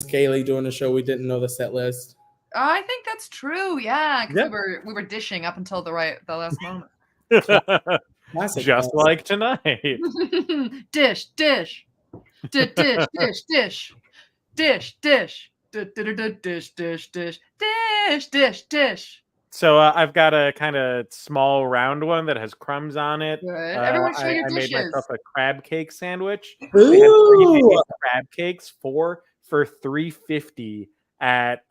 Scaly doing a show. We didn't know the set list. I think that's true. Yeah, because we were dishing up until the last moment. Classic Just like tonight. Dish, dish, dish, dish, dish, dish, dish, dish, dish, dish, dish, dish, dish, dish. So I've got a kind of small round one that has crumbs on it. Good. Everyone show your I made dishes. myself a crab cake sandwich. Ooh. They had 3 big crab cakes, 4 for $3.50 at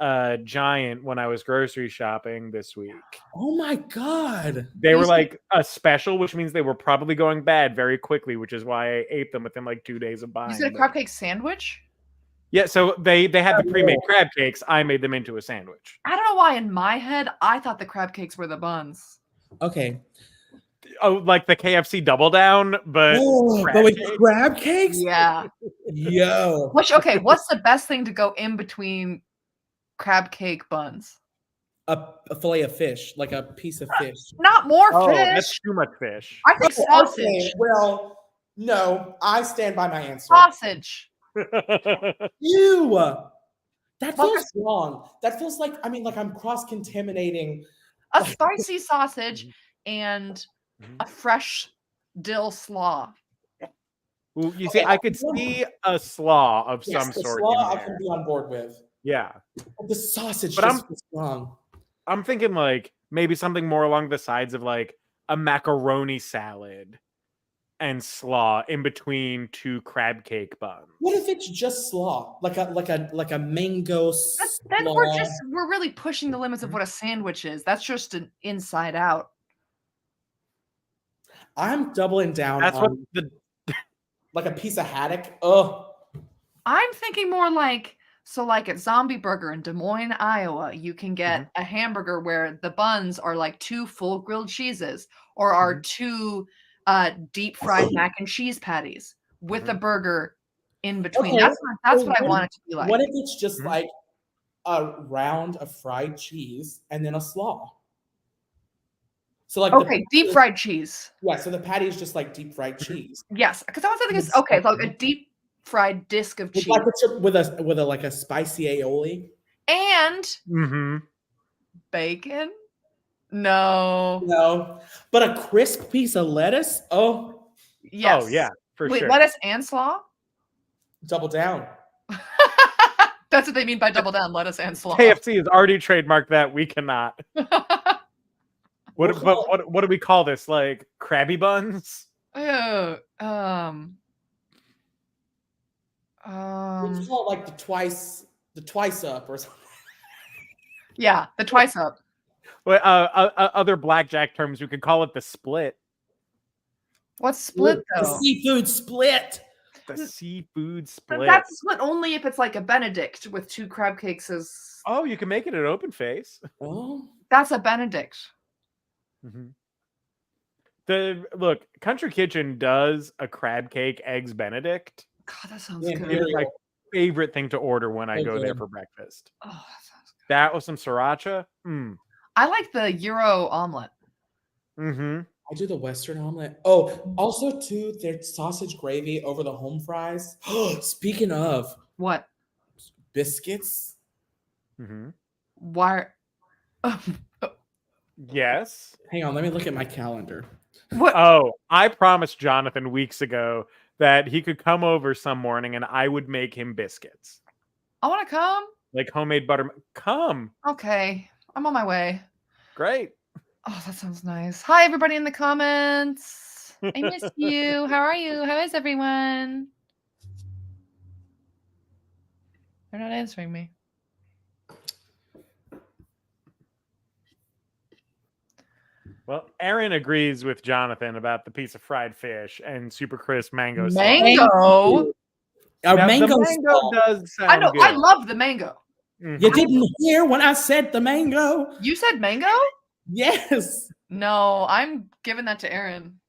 Giant when I was grocery shopping this week. Oh my God. They were like a special, which means they were probably going bad very quickly, which is why I ate them within like 2 days of buying You said a them. crab cake sandwich? Yeah, so they had the pre-made crab cakes. I made them into a sandwich. I don't know why in my head I thought the crab cakes were the buns. Okay. Oh, like the KFC Double Down, but with crab cakes? Yeah. Yo. What's the best thing to go in between crab cake buns? A fillet of fish, like a piece of fish. Not more Oh, fish. that's too much fish. I think sausage. Okay. Well, no, I stand by my answer. Sausage. Ew. That feels wrong. That feels like I'm cross-contaminating. A spicy sausage and a fresh dill slaw. Ooh, you see, I could see a slaw of some the sort. Slaw in I there. can be on board with. Yeah. The sausage But just feels wrong. I'm thinking like maybe something more along the sides of like a macaroni salad and slaw in between 2 crab cake buns. What if it's just slaw, like a mango slaw? Then we're really pushing the limits of what a sandwich is. That's just an inside out. I'm doubling down That's on like a piece of haddock. Oh, I'm thinking more like at Zombie Burger in Des Moines, Iowa, you can get a hamburger where the buns are like 2 full grilled cheeses or are 2 deep fried mac and cheese patties with a burger in between. Okay. That's what I want it to be like. What if it's just like a round of fried cheese and then a slaw? So like deep fried cheese. Yeah, so the patty is just like deep fried cheese. Yes, because I was thinking it's like a deep fried disc of cheese. Like with a like a spicy aioli. And bacon? No. But a crisp piece of lettuce? Oh. Yes. Oh, yeah, for sure. Lettuce and slaw? Double down. That's what they mean by double down, lettuce and slaw. KFC has already trademarked that. We cannot. What do we call this? Like Krabby Buns? Let's call it like the twice up or something. Yeah, the twice up. Well, other blackjack terms, we could call it the split. What's split though? The seafood split. The seafood split. But that's a split only if it's like a Benedict with 2 crab cakes as. Oh, you can make it an open face. Oh, that's a Benedict. Look, Country Kitchen does a crab cake eggs Benedict. God, that sounds good. It is my favorite thing to order when I go there for breakfast. Oh, that sounds good. That with some sriracha. I like the Euro omelet. I do the Western omelet. Oh, also too, there's sausage gravy over the home fries. Speaking of what? Biscuits. Why? Yes. Hang on, let me look at my calendar. What? Oh, I promised Jonathan weeks ago that he could come over some morning and I would make him biscuits. I want to come. Like homemade butter. Come. Okay. I'm on my way. Great. Oh, that sounds nice. Hi, everybody in the comments. I miss you. How are you? How is everyone? They're not answering me. Well, Aaron agrees with Jonathan about the piece of fried fish and super crisp mango. Mango? Mango does sound I know. good. I love the mango. You didn't hear when I said the mango? You said mango? Yes. No, I'm giving that to Aaron.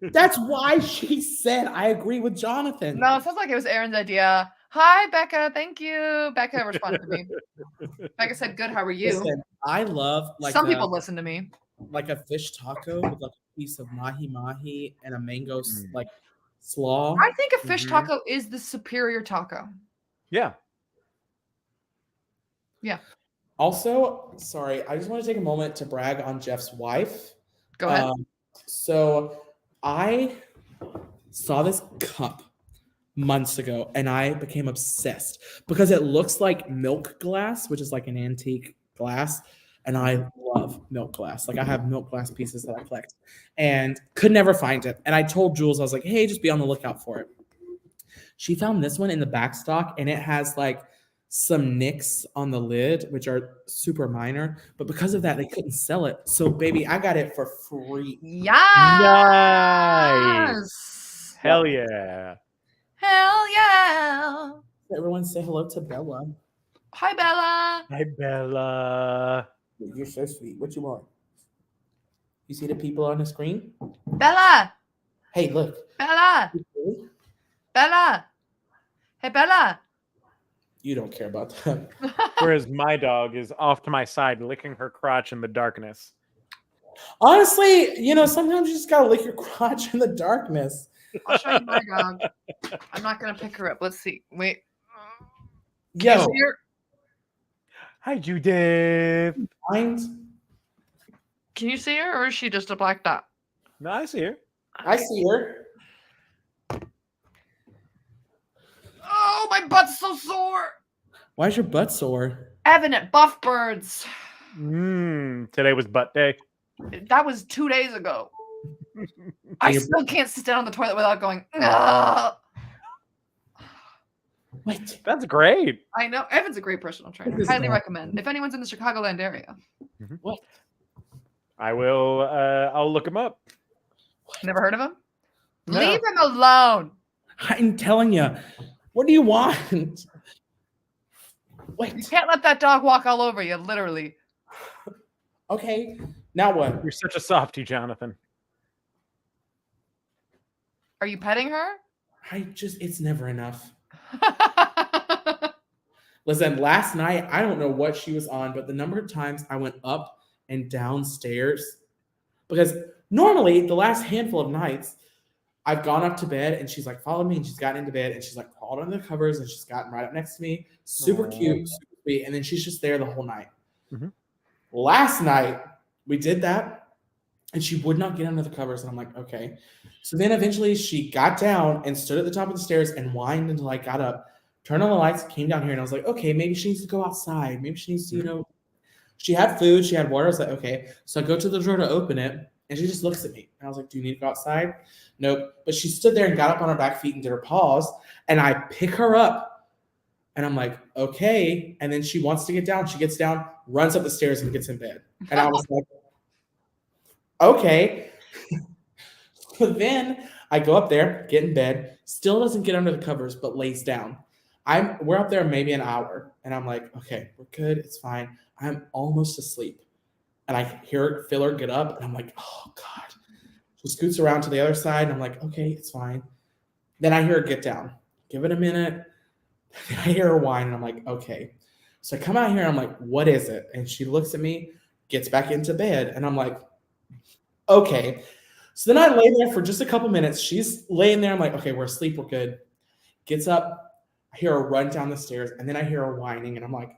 That's why she said I agree with Jonathan. No, it sounds like it was Aaron's idea. Hi, Becca. Thank you. Becca responded to me. Becca said, good. How are you? Listen, I love some people listen to me. Like a fish taco with like a piece of mahi and a mango like slaw. I think a fish taco is the superior taco. Yeah. Yeah. Also, sorry, I just want to take a moment to brag on Jeff's wife. Go ahead. So I saw this cup months ago and I became obsessed because it looks like milk glass, which is like an antique glass. And I love milk glass. Like I have milk glass pieces that I collect and could never find it. And I told Jules, I was like, hey, just be on the lookout for it. She found this one in the back stock and it has like some nicks on the lid, which are super minor. But because of that, they couldn't sell it. So, baby, I got it for free. Yes. Nice. Hell yeah. Hell yeah. Everyone say hello to Bella. Hi, Bella. Hi, Bella. You're so sweet. What you want? You see the people on the screen? Bella. Hey, look. Bella. Bella. Hey, Bella. You don't care about that. Whereas my dog is off to my side, licking her crotch in the darkness. Honestly, sometimes you just gotta lick your crotch in the darkness. I'll show you my dog. I'm not gonna pick her up. Let's see. Wait. Yo. Hi, Judith. Mind? Can you see her, or is she just a black dot? No, I see her. I see her. Oh, my butt's so sore. Why is your butt sore? Evan at Buff Birds. Today was butt day. That was 2 days ago. I still can't sit down on the toilet without going, ugh. What? That's great. I know. Evan's a great personal trainer. Highly recommend. If anyone's in the Chicagoland area. What? I will. I'll look him up. Never heard of him? No. Leave him alone. I'm telling you. What do you want? Wait. You can't let that dog walk all over you, literally. Okay. Now what? You're such a softie, Jonathan. Are you petting her? It's never enough. Listen, last night, I don't know what she was on, but the number of times I went up and downstairs, because normally the last handful of nights, I've gone up to bed and she's like followed me and she's gotten into bed and she's like crawled under the covers and she's gotten right up next to me. Super cute, super sweet. And then she's just there the whole night. Mm-hmm. Last night, we did that and she would not get under the covers. And I'm like, okay. So then eventually she got down and stood at the top of the stairs and whined until I got up, turned on the lights, came down here. And I was like, okay, maybe she needs to go outside. Maybe she needs to, she had food, she had water. I was like, okay. So I go to the door to open it. And she just looks at me. And I was like, do you need to go outside? Nope. But she stood there and got up on her back feet and did her paws. And I pick her up. And I'm like, okay. And then she wants to get down. She gets down, runs up the stairs, and gets in bed. And I was like, okay. So then I go up there, get in bed, still doesn't get under the covers, but lays down. We're up there maybe an hour. And I'm like, okay, we're good. It's fine. I'm almost asleep. And I feel her get up, and I'm like, oh, God. She scoots around to the other side, and I'm like, okay, it's fine. Then I hear her get down. Give it a minute. Then I hear her whine, and I'm like, okay. So I come out here, and I'm like, what is it? And she looks at me, gets back into bed, and I'm like, okay. So then I lay there for just a couple minutes. She's laying there. I'm like, okay, we're asleep. We're good. Gets up. I hear her run down the stairs, and then I hear her whining, and I'm like,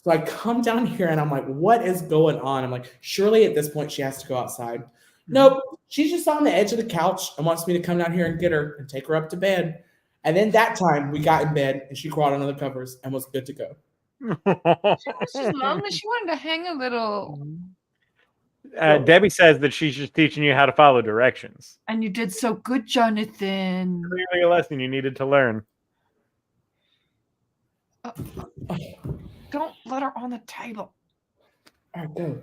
so I come down here and I'm like, what is going on? I'm like, surely at this point she has to go outside. Nope. She's just on the edge of the couch and wants me to come down here and get her and take her up to bed. And then that time we got in bed and she crawled under the covers and was good to go. She was just lonely. She wanted to hang a little. Debbie says that she's just teaching you how to follow directions. And you did so good, Jonathan. Clearly a lesson you needed to learn. Don't let her on the table. All right, go.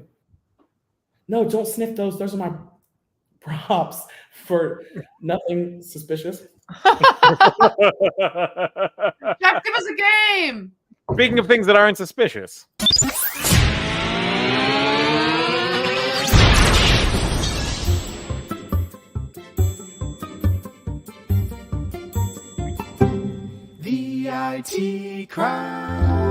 No, don't sniff those. Those are my props for nothing suspicious. Jeff, give us a game. Speaking of things that aren't suspicious. The IT crowd.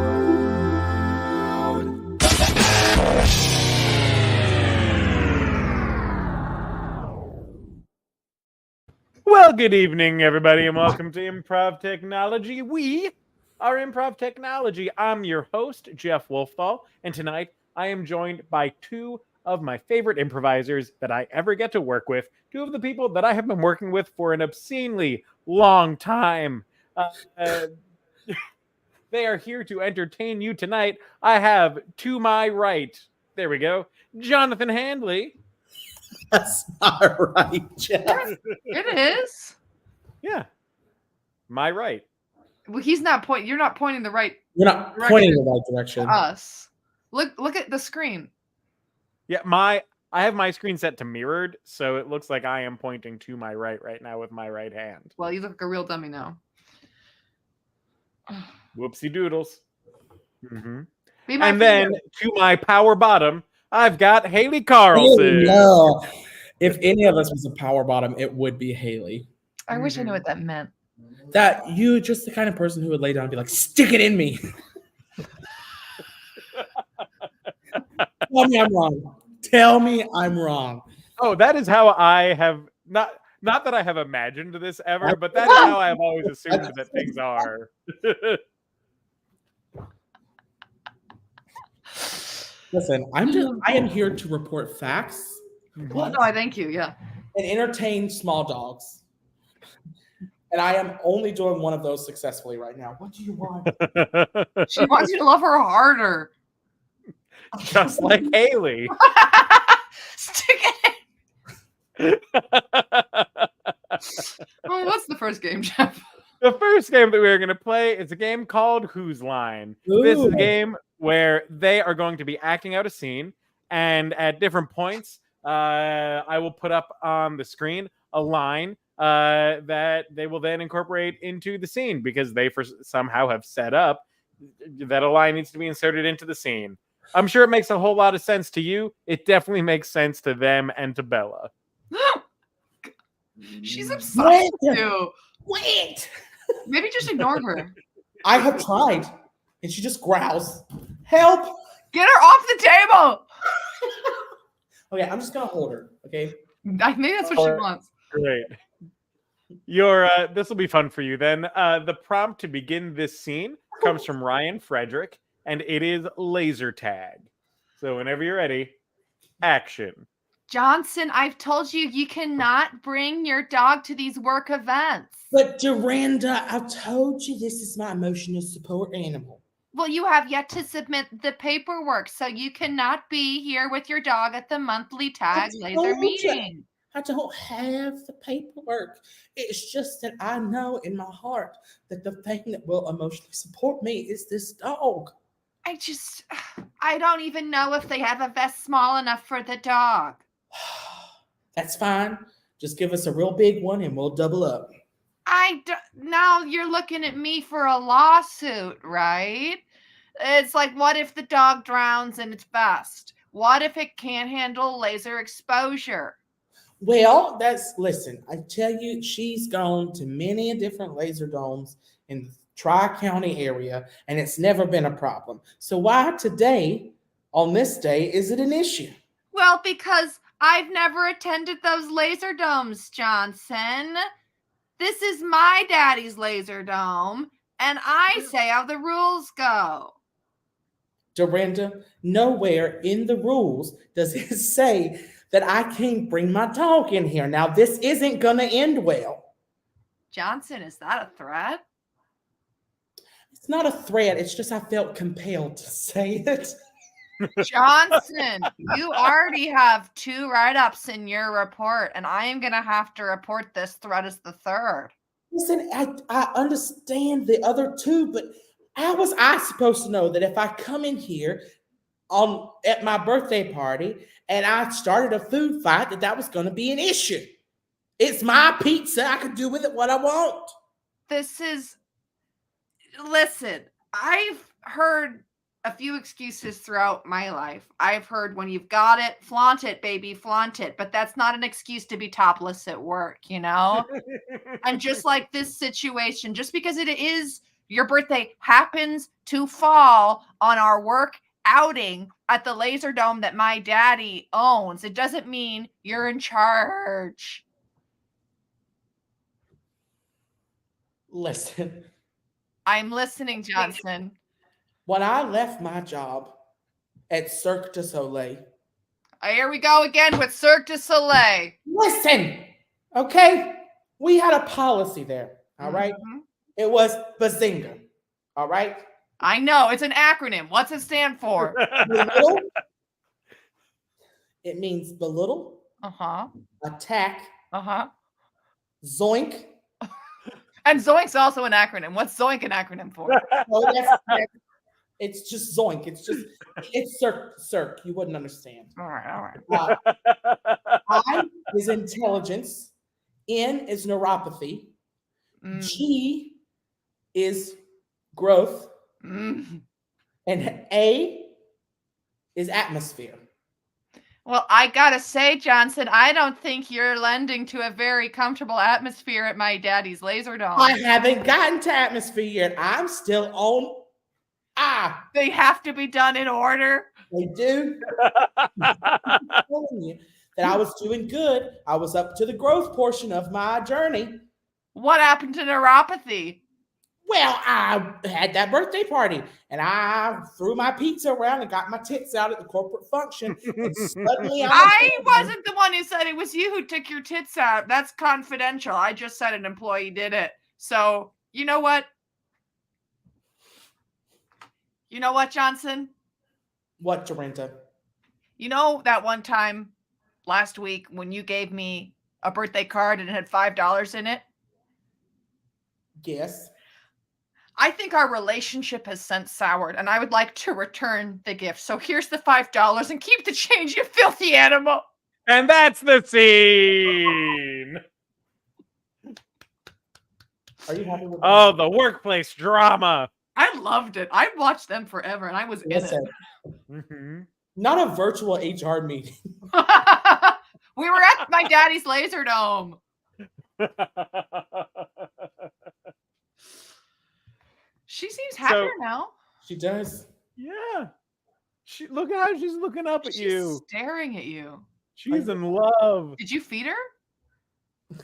Well, good evening, everybody, and welcome to Improv Technology. We our improv technology. I'm your host, Jeff Wolfthal, and tonight I am joined by two of my favorite improvisers that I ever get to work with, two of the people that I have been working with for an obscenely long time. Uh, they are here to entertain you tonight. I have to my right, there we go, Jonathan Handley. That's not right, Jeff. It is. Yeah, my right. Well, he's not pointing. You're not pointing the right You're not direction pointing in the right to direction. us. Look at the screen. Yeah, I have my screen set to mirrored, so it looks like I am pointing to my right now with my right hand. Well, you look like a real dummy now. Whoopsie doodles. Mm-hmm. Be my And then finger. to my power bottom, I've got Haley Carlson. No. If any of us was a power bottom, it would be Haley. I wish I knew what that meant. That you just the kind of person who would lay down and be like, stick it in me. Tell me I'm wrong. Tell me I'm wrong. Oh, that is how I have not that I have imagined this ever, but that is how I have always assumed that things are. Listen, I am here to report facts Well, no, I thank you. Yeah. and entertain small dogs. And I am only doing one of those successfully right now. What do you want? She wants you to love her harder. Just like Haley. Stick it. Well, what's the first game, Jeff? The first game that we're going to play is a game called Whose Line. This is a Ooh. game where they are going to be acting out a scene, and at different points, I will put up on the screen a line that they will then incorporate into the scene because they somehow have set up that a line needs to be inserted into the scene. I'm sure it makes a whole lot of sense to you. It definitely makes sense to them and to Bella. She's obsessed with you. Wait. Maybe just ignore her. I have tried. And she just growls. Help. Get her off the table. Okay, I'm just going to hold her. Okay. I think that's what she wants. Great. This will be fun for you then. The prompt to begin this scene comes from Ryan Frederick, and it is laser tag. So whenever you're ready, action. Johnson, I've told you you cannot bring your dog to these work events. But Duranda, I told you this is my emotional support animal. Well, you have yet to submit the paperwork, so you cannot be here with your dog at the monthly tag laser told you. meeting. I don't have the paperwork. It's just that I know in my heart that the thing that will emotionally support me is this dog. I don't even know if they have a vest small enough for the dog. That's fine. Just give us a real big one and we'll double up. Now you're looking at me for a lawsuit, right? It's like, what if the dog drowns in its vest? What if it can't handle laser exposure? Well, listen, I tell you, she's gone to many different laser domes in the Tri-County area, and it's never been a problem. So why today, on this day, is it an issue? Well, because I've never attended those laser domes, Johnson. This is my daddy's laser dome, and I say how the rules go. Duranda, nowhere in the rules does it say that I can't bring my dog in here. Now, this isn't going to end well. Johnson, is that a threat? It's not a threat. It's just I felt compelled to say it. Johnson, you already have 2 write-ups in your report, and I am going to have to report this threat as the 3rd. Listen, I understand the other 2, but how was I supposed to know that if I come in here at my birthday party and I started a food fight that was going to be an issue? It's my pizza. I can do with it what I want. Listen, I've heard a few excuses throughout my life. I've heard when you've got it, flaunt it, baby, flaunt it. But that's not an excuse to be topless at work, you know? And just like this situation, just because it is your birthday happens to fall on our work outing at the laser dome that my daddy owns, it doesn't mean you're in charge. Listen, I'm listening, Johnson. When I left my job at Cirque du Soleil. Here we go again with Cirque du Soleil. Listen, okay? We had a policy there, all right? Mhm. It was Bazinga, all right? I know, it's an acronym. What's it stand for? Belittle. It means belittle, Uh-huh. attack, Uh-huh. zoink. And Zoink's also an acronym. What's Zoink an acronym for? No, it's just zoink. It's Cirque. You wouldn't understand. All right. I is intelligence. N is neuropathy. G is growth. Mm. And A is atmosphere. Well, I gotta say, Johnson, I don't think you're lending to a very comfortable atmosphere at my daddy's laser dome. I haven't gotten to atmosphere yet. I'm still on. They have to be done in order. They do. I'm telling you that I was doing good. I was up to the growth portion of my journey. What happened to neuropathy? Well, I had that birthday party and I threw my pizza around and got my tits out at the corporate function. And suddenly I wasn't the one who said it was you who took your tits out. That's confidential. I just said an employee did it. So, you know what? You know what, Johnson? What, Dorinda? You know that one time last week when you gave me a birthday card and it had $5 in it? Yes. I think our relationship has since soured, and I would like to return the gift. So here's the $5 and keep the change, you filthy animal. And that's the scene. Are you happy with Oh, the workplace drama. I loved it. I watched them forever, and I was in it. Mm-hmm. Not a virtual HR meeting. We were at my daddy's laser dome. She seems happier now. She does. Yeah. Look at how she's looking up at you. She's staring at you. She's in love. Did you feed her?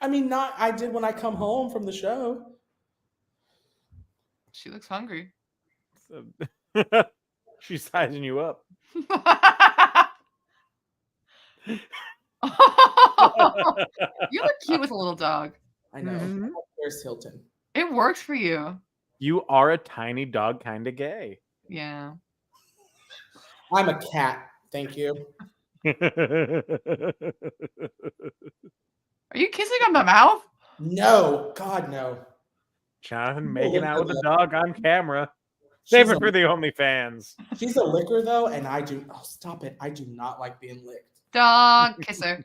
I mean, I did when I come home from the show. She looks hungry. She's sizing you up. You look cute with a little dog. I know. Mm-hmm. There's Hilton. It works for you. You are a tiny dog, kind of gay. Yeah. I'm a cat. Thank you. Are you kissing on the mouth? No. God, no. Jonathan making out with a dog on camera. Save it for the OnlyFans. She's a licker, though, and I do. Oh, stop it. I do not like being licked. Dog kisser.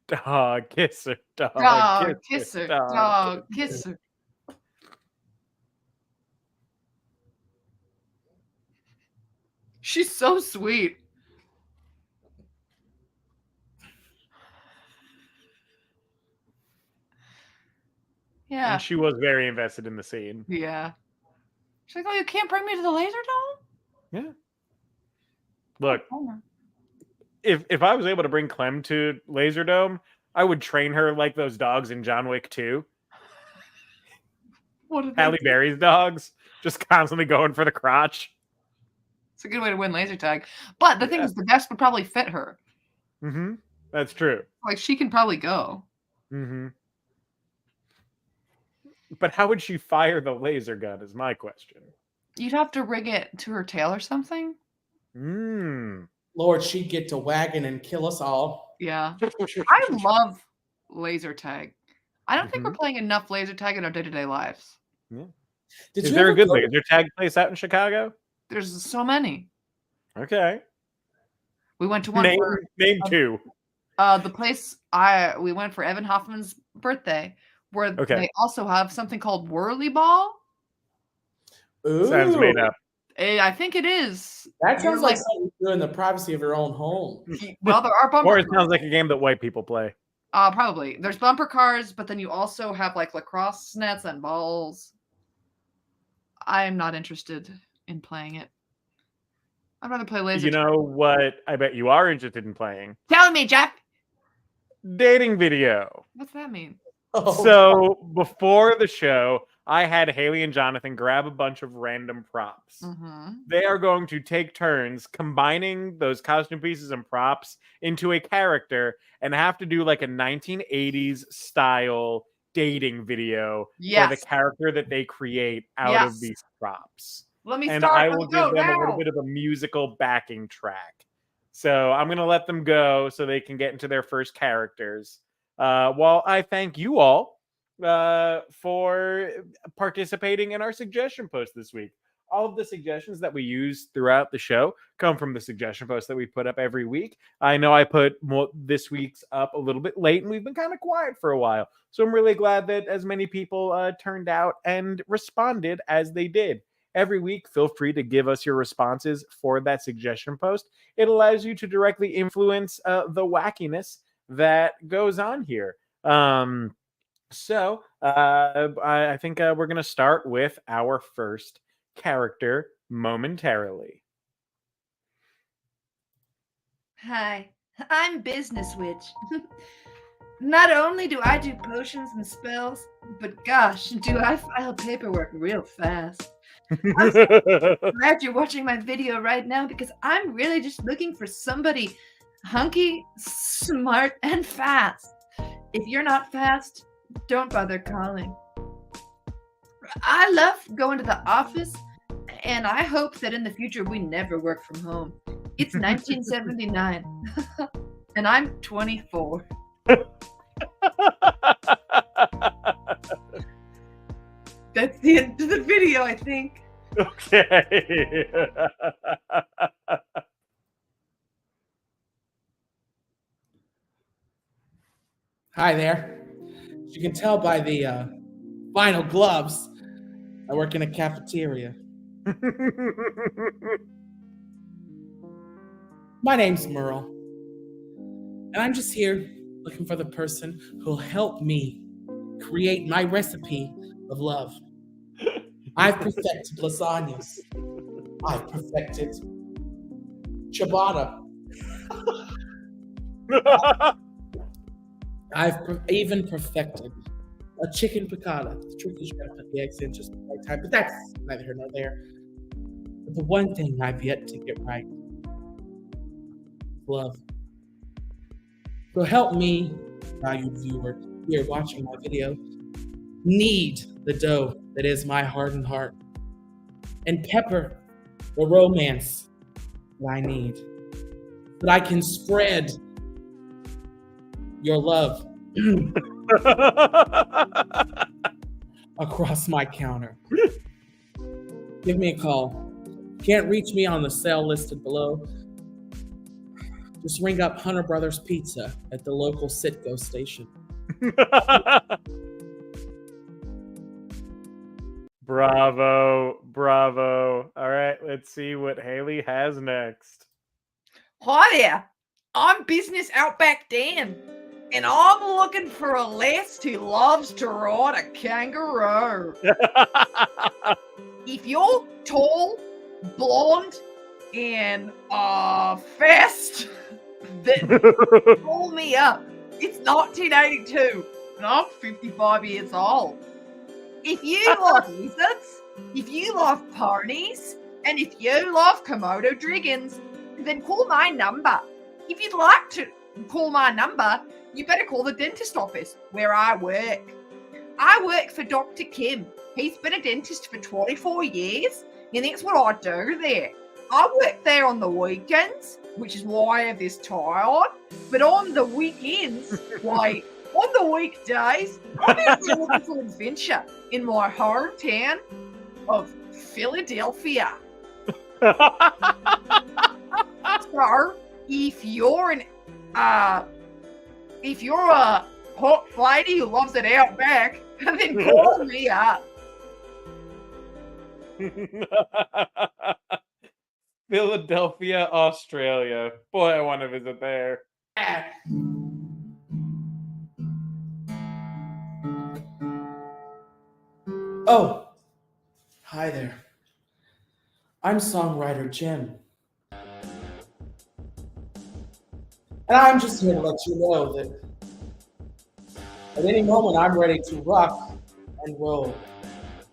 Dog kisser. Dog kisser. Dog kisser. She's so sweet. Yeah. And she was very invested in the scene. Yeah. She's like, oh, you can't bring me to the laser dome? Yeah. Look, if I was able to bring Clem to Laserdome, I would train her like those dogs in John Wick 2. What Halle Berry's dogs, just constantly going for the crotch. It's a good way to win laser tag. But the thing is, the vest would probably fit her. Mm-hmm. That's true. Like, she can probably go. Mm-hmm. But how would she fire the laser gun is my question. You'd have to rig it to her tail or something. Lord, she'd get to wagging and kill us all. Yeah. I love laser tag. I don't think we're playing enough laser tag in our day-to-day lives. Yeah. Did Is you there a ever good go- laser tag place out in Chicago? There's so many. Okay. We went to one Name two. the place we went for Evan Hoffman's birthday, where they also have something called Whirly Ball. Ooh, Sounds made up. I think it is. That sounds like something you do in the privacy of your own home. Well, there are bumper Or it sounds like a game that white people play. Probably. There's bumper cars, but then you also have like lacrosse nets and balls. I'm not interested in playing it. I'd rather play laser. You know what I bet you are interested in playing? Tell me, Jeff. Dating video. What's that mean? Oh, So before the show, I had Haley and Jonathan grab a bunch of random props. Mm-hmm. They are going to take turns combining those costume pieces and props into a character and have to do like a 1980s style dating video for the Yes. character that they create out of these props. Let me And start. I Let will me go give them a little now. bit of a musical backing track. So I'm going to let them go so they can get into their first characters. While I thank you all for participating in our suggestion post this week. All of the suggestions that we use throughout the show come from the suggestion post that we put up every week. I know I put this week's up a little bit late, and we've been kind of quiet for a while. So I'm really glad that as many people turned out and responded as they did. Every week, feel free to give us your responses for that suggestion post. It allows you to directly influence the wackiness that goes on here. So I think we're going to start with our first character momentarily. Hi, I'm Business Witch. Not only do I do potions and spells, but gosh, do I file paperwork real fast. I'm so glad you're watching my video right now because I'm really just looking for somebody hunky, smart, and fast. If you're not fast, don't bother calling. I love going to the office, and I hope that in the future we never work from home. It's 1979, and I'm 24. That's the end of the video, I think. Okay. Hi there. As you can tell by the vinyl gloves, I work in a cafeteria. My name's Merle, and I'm just here looking for the person who'll help me create my recipe of love. I've perfected lasagnas. I've perfected ciabatta. I've even perfected a chicken piccata. The trick is you gotta put the eggs in just at the right time, but that's neither here nor there. But the one thing I've yet to get right is love. So help me, valued viewer, here watching my video, knead the dough that is my hardened heart and pepper the romance that I need, that I can spread your love across my counter. Give me a call. Can't reach me on the cell listed below. Just ring up Hunter Brothers Pizza at the local Citgo station. Bravo, bravo. All right, let's see what Haley has next. Hi there, I'm Business Outback Dan, and I'm looking for a lass who loves to ride a kangaroo. If you're tall, blonde, and fast, then call me up. It's 1982, and I'm 55 years old. If you love lizards, if you love ponies, and if you love Komodo dragons, then call my number. If you'd like to call my number, you better call the dentist office where I work. I work for Dr. Kim. He's been a dentist for 24 years, and that's what I do there. I work there on the weekends, which is why I have this tie on, but on the weekends, on the weekdays, I'm out there looking for adventure in my hometown of Philadelphia. So, if you're a hot lady who loves it out back, then call me up. Philadelphia, Australia. Boy, I want to visit there. Oh, hi there. I'm songwriter Jim. And I'm just here to let you know that at any moment I'm ready to rock and roll.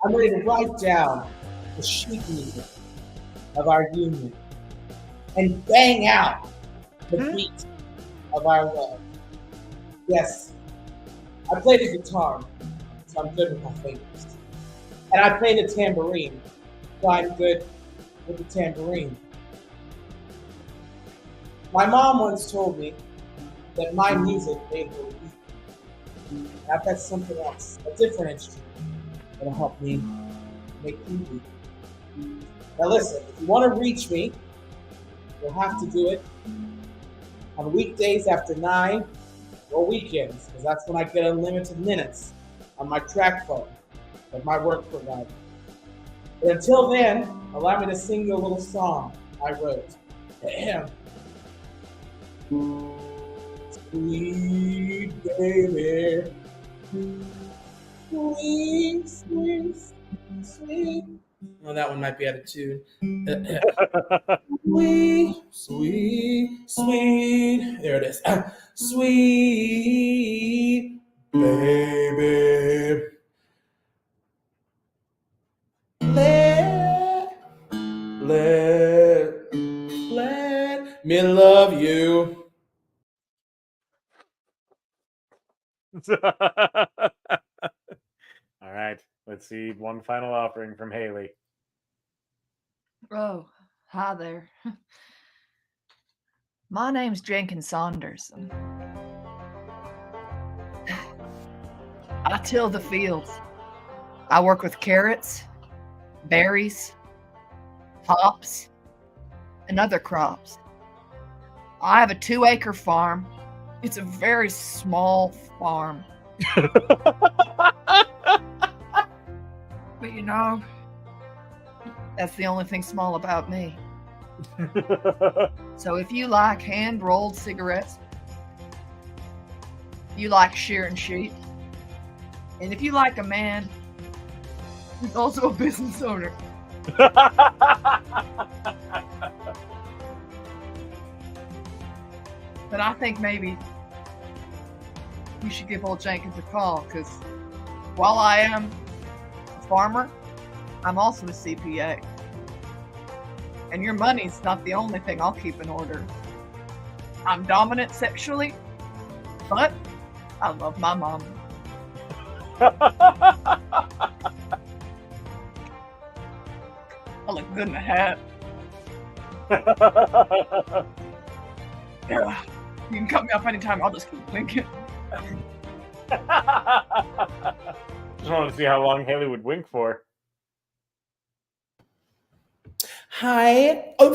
I'm ready to write down the sheet music of our union and bang out the beat of our love. Yes, I play the guitar, so I'm good with my fingers. And I play the tambourine, so I'm good with the tambourine. My mom once told me that my music made her weak. And I've got something else, a different instrument that'll help me make you weak. Now listen, if you want to reach me, you'll have to do it on weekdays after 9 or weekends, because that's when I get unlimited minutes on my track phone that my work provides. But until then, allow me to sing you a little song I wrote. Ahem. Sweet baby, sweet, sweet, sweet. Oh, that one might be out of tune. Sweet, sweet, sweet. There it is. Sweet baby. Let me love you. All right, let's see one final offering from Haley. Oh, hi there. My name's Jenkins Saunders. I till the fields. I work with carrots, berries, hops, and other crops. I have a 2-acre farm. It's a very small farm. But you know, that's the only thing small about me. So if you like hand-rolled cigarettes, you like shearing sheep, and if you like a man who's also a business owner, then I think maybe you should give old Jenkins a call, because while I am a farmer, I'm also a CPA. And your money's not the only thing I'll keep in order. I'm dominant sexually, but I love my mom. I look good in a hat. Yeah. You can cut me off anytime, I'll just keep winking. Just wanted to see how long Haley would wink for. Hi. Oh.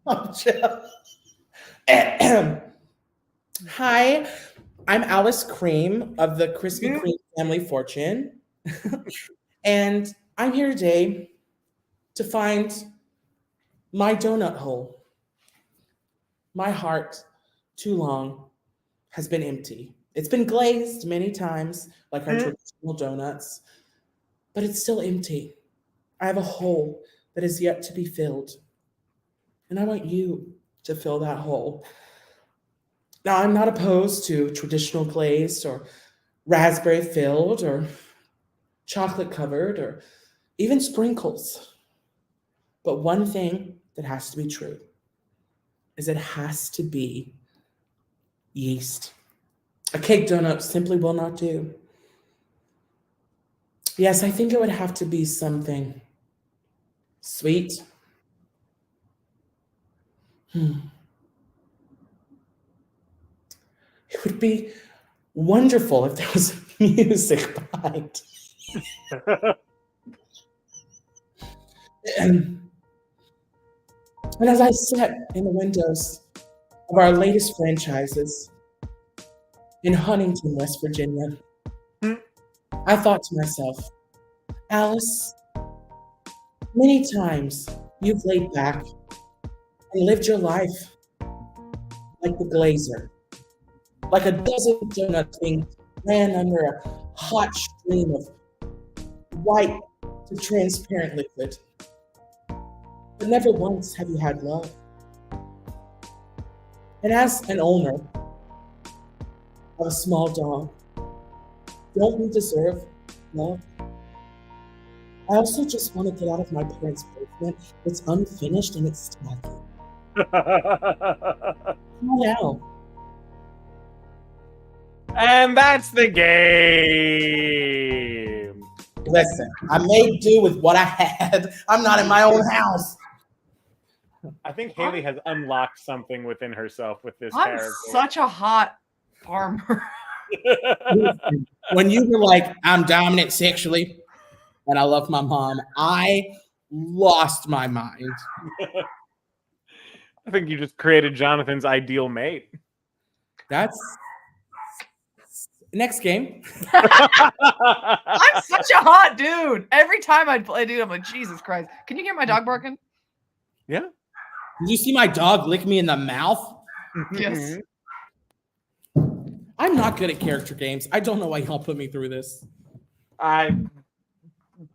Oh, Jeff. Hi, I'm Alice Cream of the Krispy Kreme Family Fortune. And I'm here today to find my donut hole. My heart, too long, has been empty. It's been glazed many times, like our traditional donuts, but it's still empty. I have a hole that is yet to be filled. And I want you to fill that hole. Now, I'm not opposed to traditional glazed or raspberry filled or chocolate covered or even sprinkles. But one thing that has to be true is it has to be yeast. A cake donut simply will not do. Yes, I think it would have to be something sweet. It would be wonderful if there was music behind. And as I sat in the windows of our latest franchises in Huntington, West Virginia, I thought to myself, Alice, many times you've laid back and lived your life like the glazer, like a dozen donuts being ran under a hot stream of white to transparent liquid. but never once have you had love. And as an owner of a small dog, don't we deserve love? I also just want to get out of my parents' basement. It's unfinished and it's tacky. Now. And that's the game. Listen, I made do with what I had. I'm not in my own house. I think Haley has unlocked something within herself with this I'm character. such a hot farmer. When you were like, I'm dominant sexually and I love my mom, I lost my mind. I think you just created Jonathan's ideal mate. That's next game. I'm such a hot dude. Every time I play, dude, I'm like, Jesus Christ. Can you hear my dog barking? Yeah. Did you see my dog lick me in the mouth? Yes. I'm not good at character games. I don't know why y'all put me through this.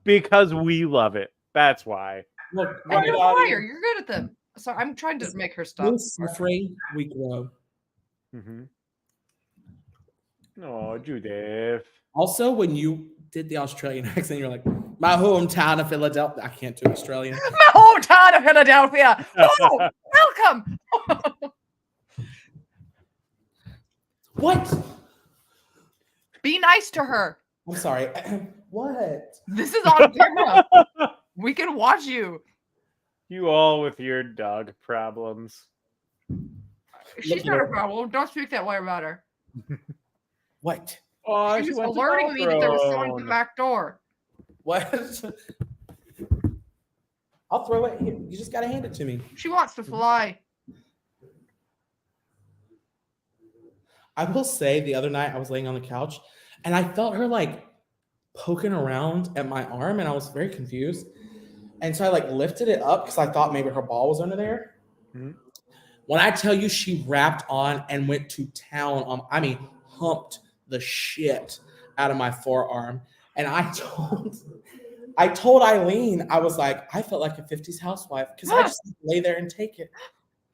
Because we love it. That's why. Look, And you're a liar. You're good at them. So I'm trying to make her stop. through suffering, we grow. Oh, Judith. Also, when you did the Australian accent, you're like, my hometown of Philadelphia. I can't do Australian. My hometown of Philadelphia. Oh, welcome. What? Be nice to her. I'm sorry. What? This is on camera. We can watch you. You all with your dog problems. She's not a problem. Don't speak that way about her. What? Oh, She was alerting me that there was someone at the back door. What? I'll throw it. Here. You just gotta hand it to me. She wants to fly. I will say the other night I was laying on the couch and I felt her like poking around at my arm and I was very confused. And so I like lifted it up because I thought maybe her ball was under there. When I tell you she wrapped on and went to town on, humped the shit out of my forearm. And I told Eileen, I was like, I felt like a 50s housewife because I just lay there and take it.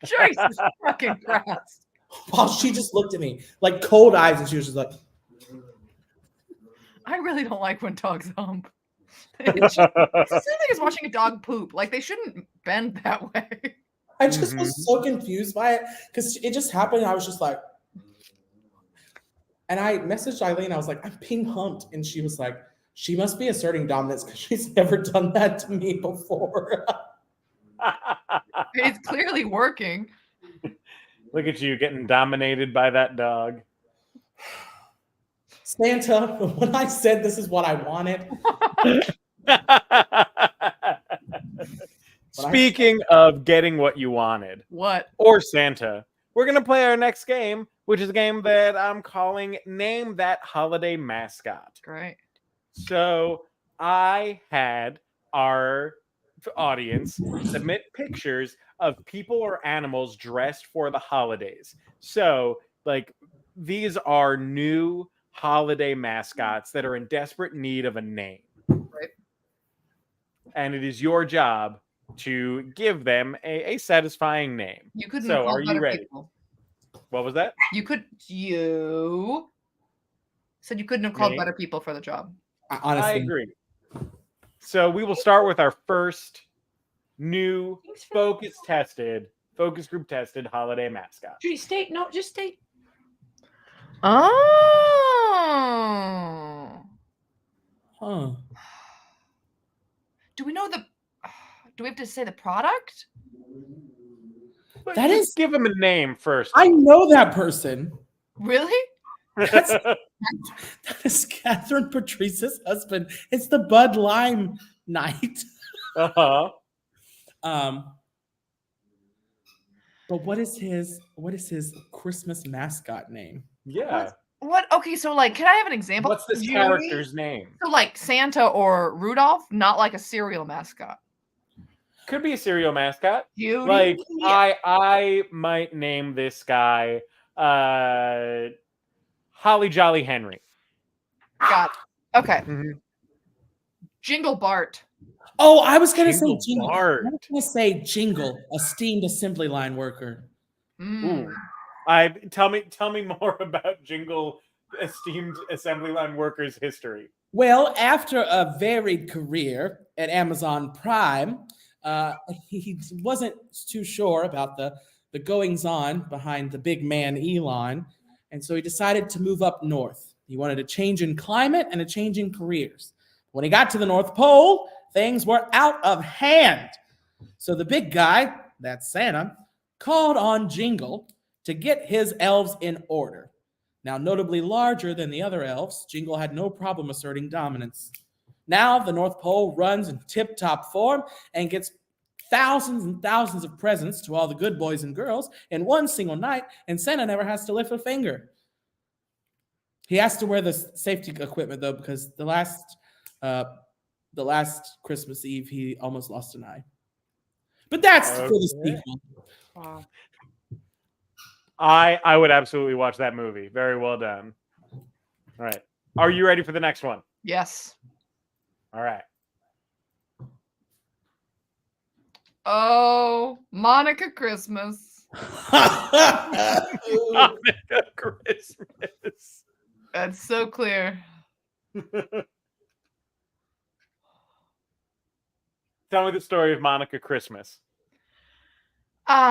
Jesus fucking Christ. While she just looked at me like cold eyes and she was just like, I really don't like when dogs hump. It's the same thing as watching a dog poop. Like, they shouldn't bend that way. I just was so confused by it because it just happened. And I was just like, and I messaged Eileen. I was like, I'm being humped. And she was like, she must be asserting dominance because she's never done that to me before. It's clearly working. Look at you getting dominated by that dog. Santa, when I said this is what I wanted. Speaking of getting what you wanted. What? Or Santa. We're going to play our next game, which is a game that I'm calling Name That Holiday Mascot. Great. So I had our audience submit pictures of people or animals dressed for the holidays. So, like, these are new holiday mascots that are in desperate need of a name. Right. And it is your job to give them a satisfying name. You couldn't. So, have called are you better ready? people. What was that? You said you couldn't have called Me? better people for the job. Honestly, I agree. So we will start with our first new focus group tested holiday mascot. Judy, state. No, just state. Oh. Huh. Do we know the? Do we have to say the product? That is, Give him a name first. I know that person. Really? That is Catherine Patrice's husband. It's the Bud Lime night. Uh-huh. But what is his Christmas mascot name? Yeah. What? Okay, so like, can I have an example? What's this Judy? character's name? So like Santa or Rudolph, not like a cereal mascot. Could be a cereal mascot. Judy. Like I might name this guy Holly Jolly Henry. Got it. Okay. Mhm. Jingle Bart. Oh, I was gonna say Jingle jingle. I Bart. was gonna say jingle, esteemed assembly line worker. Mm. Ooh. Tell me more about Jingle, esteemed assembly line workers' history. Well, after a varied career at Amazon Prime, he wasn't too sure about the goings on behind the big man Elon, and so he decided to move up north. He wanted a change in climate and a change in careers. When he got to the North Pole, things were out of hand. So the big guy, that's Santa, called on Jingle to get his elves in order. Now, notably larger than the other elves, Jingle had no problem asserting dominance. Now, the North Pole runs in tip top form and gets thousands and thousands of presents to all the good boys and girls in one single night, and Santa never has to lift a finger. He has to wear the safety equipment, though, because the last Christmas Eve, he almost lost an eye. But that's for the sequel. Wow. I would absolutely watch that movie. Very well done. All right. Are you ready for the next one? Yes. All right. Oh, Monica Christmas. Hanukkah Christmas. That's so clear. Tell me the story of Monica Christmas.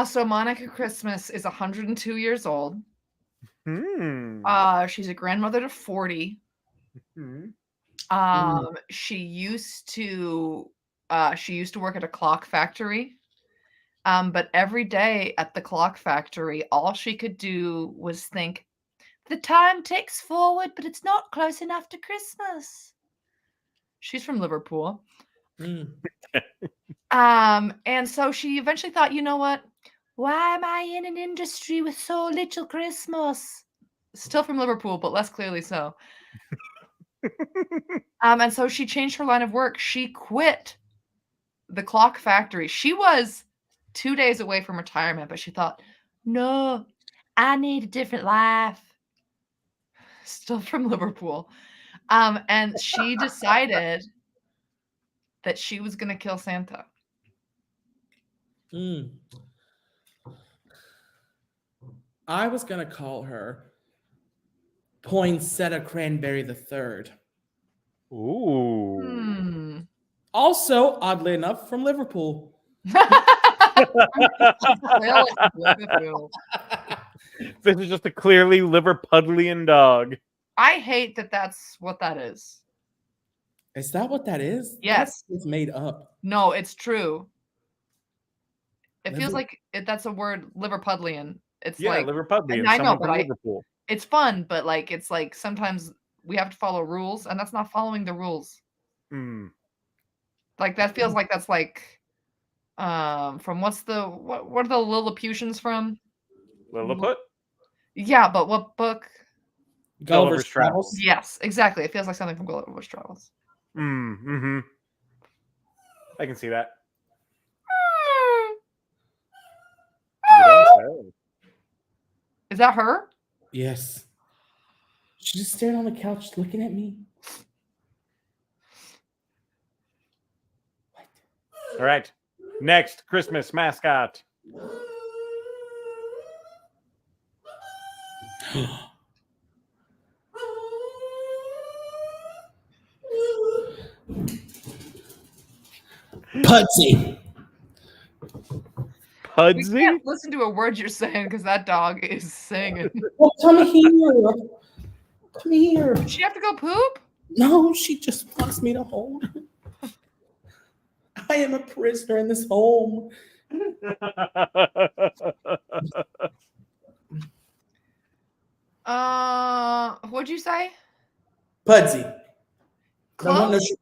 So Monica Christmas is 102 years old. She's a grandmother to 40. She used to work at a clock factory. But every day at the clock factory, all she could do was think, the time ticks forward, but it's not close enough to Christmas. She's from Liverpool. And so she eventually thought, you know what? Why am I in an industry with so little Christmas? Still from Liverpool, but less clearly so. And so she changed her line of work. She quit the clock factory. She was 2 days away from retirement, but she thought, no, I need a different life. Still from Liverpool. And she decided that she was going to kill Santa. I was going to call her Poinsettia Cranberry the Third. Ooh. Also, oddly enough, from Liverpool. This is just a clearly Liverpudlian dog. I hate that that's what that is. Is that what that is? Yes. It's made up. No, it's true. It feels like that's a word, Liverpudlian. It's like Liverpudlian. I know, but Liverpool. It's fun, but like it's like sometimes we have to follow rules, and that's not following the rules. Like that feels like that's like from what are the Lilliputians from? Lilliput? Yeah, but what book? Gulliver's Travels. Yes, exactly. It feels like something from Gulliver's Travels. I can see that. Is that her? Yes. She's just staring on the couch looking at me. What? All right. Next Christmas mascot. Pudsey. We can't listen to a word you're saying because that dog is singing. Well, come here. Come here. Does she have to go poop? No, she just wants me to hold her. I am a prisoner in this home. What'd you say? Pudsey. Close.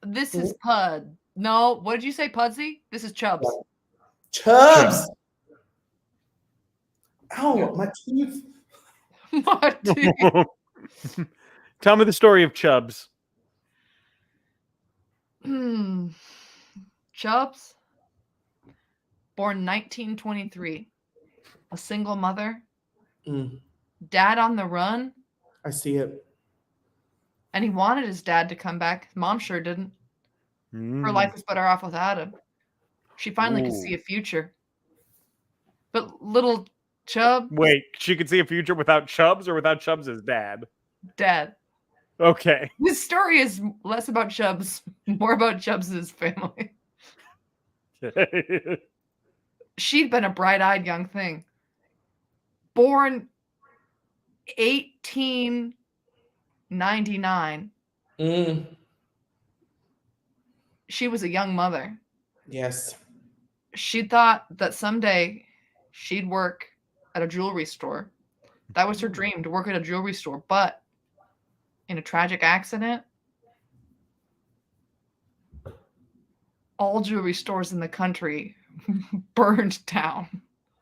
This is Pud. No, what did you say, Pudsey? This is Chubbs. Chubbs. Ow, my tooth. My tooth. Tell me the story of Chubbs. Chubbs, born 1923, a single mother, dad on the run. I see it. And he wanted his dad to come back. Mom sure didn't. Her life was better off without him. She finally could see Ooh. a future. But little Chubb, Wait, she could see a future without Chubbs or without Chubbs as dad? dead. Okay. This story is less about Chubbs, more about Chubbs' family. She'd been a bright-eyed young thing. Born 1899. She was a young mother. Yes. She thought that someday she'd work at a jewelry store. That was her dream, to work at a jewelry store. But in a tragic accident, all jewelry stores in the country burned down.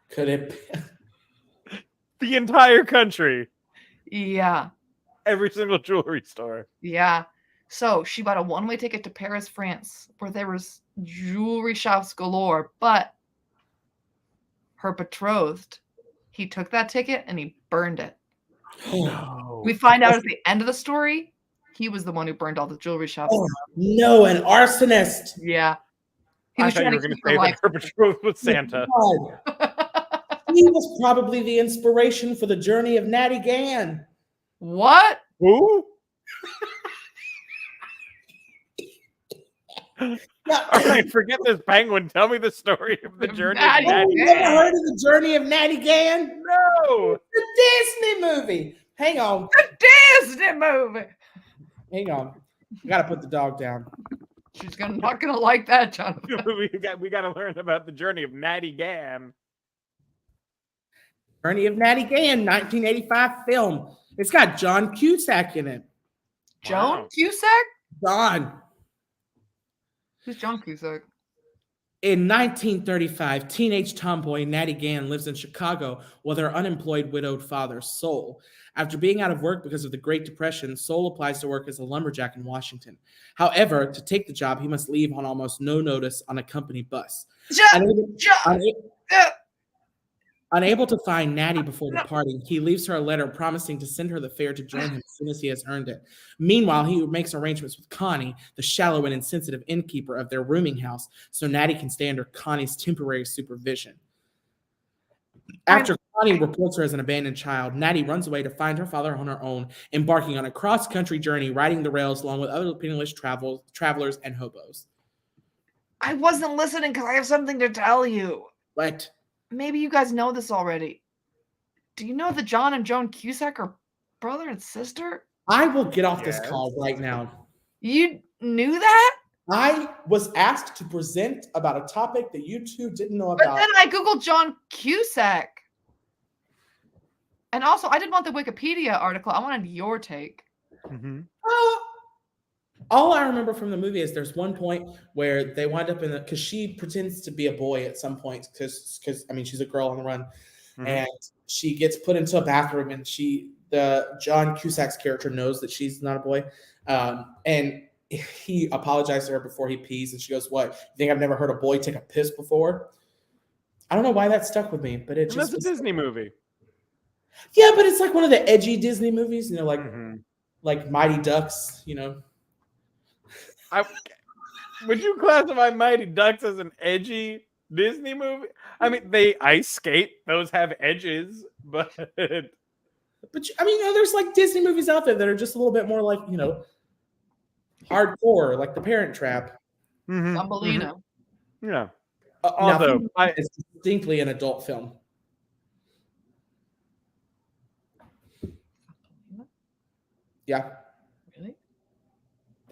Could it be? The entire country. Yeah. Every single jewelry store. Yeah. So she bought a one-way ticket to Paris, France, where there was jewelry shops galore, but her betrothed, he took that ticket and he burned it. No. We find out at the end of the story, he was the one who burned all the jewelry shops. Oh, no, an arsonist. Yeah. He I was thought you trying were to going to keep her say life. that her betrothed was Santa. God. He was probably the inspiration for the journey of Natty Gann. What? Who? Yeah. All right, forget this penguin. Tell me the story of the journey of Natty Have Natty you Gann. ever Gann. heard of the journey of Natty Gann? No. The Disney movie. Hang on. Disney movie. Hang on. I gotta put the dog down. She's not gonna like that, Jonathan. we got to learn about the journey of Natty Gann. Journey of Natty Gann, 1985 film. It's got John Cusack in it. Joan Wow. Cusack? John. Who's John Cusack? In 1935, teenage tomboy Natty Gann lives in Chicago with her unemployed widowed father, Sol. After being out of work because of the Great Depression, Sol applies to work as a lumberjack in Washington. However, to take the job, he must leave on almost no notice on a company bus. Unable to find Natty before departing, he leaves her a letter promising to send her the fare to join him as soon as he has earned it. Meanwhile, he makes arrangements with Connie, the shallow and insensitive innkeeper of their rooming house, so Natty can stay under Connie's temporary supervision. After Connie reports her as an abandoned child, Natty runs away to find her father on her own, embarking on a cross-country journey, riding the rails along with other penniless travelers and hobos. I wasn't listening because I have something to tell you. But Maybe you guys know this already. Do you know that John and Joan Cusack are brother and sister? I will get off this Yes. call right now. You knew that? I was asked to present about a topic that you two didn't know But about. then I Googled John Cusack. And also, I didn't want the Wikipedia article. I wanted your take. Mm-hmm. All I remember from the movie is there's one point where they wind up in because she pretends to be a boy at some point because I mean she's a girl on the run, and she gets put into a bathroom and the John Cusack's character knows that she's not a boy, and he apologized to her before he pees and she goes, "What? You think I've never heard a boy take a piss before?" I don't know why that stuck with me, but it And just that's a Disney movie. Yeah, but it's like one of the edgy Disney movies, you know, like Mhm. like Mighty Ducks, you know. Would you classify Mighty Ducks as an edgy Disney movie? I mean, they ice skate; those have edges, but But I mean, you know, there's like Disney movies out there that are just a little bit more like, you know, hardcore, like The Parent Trap. Thumbelina. Yeah. Now, Although it's distinctly an adult film. Yeah, Really?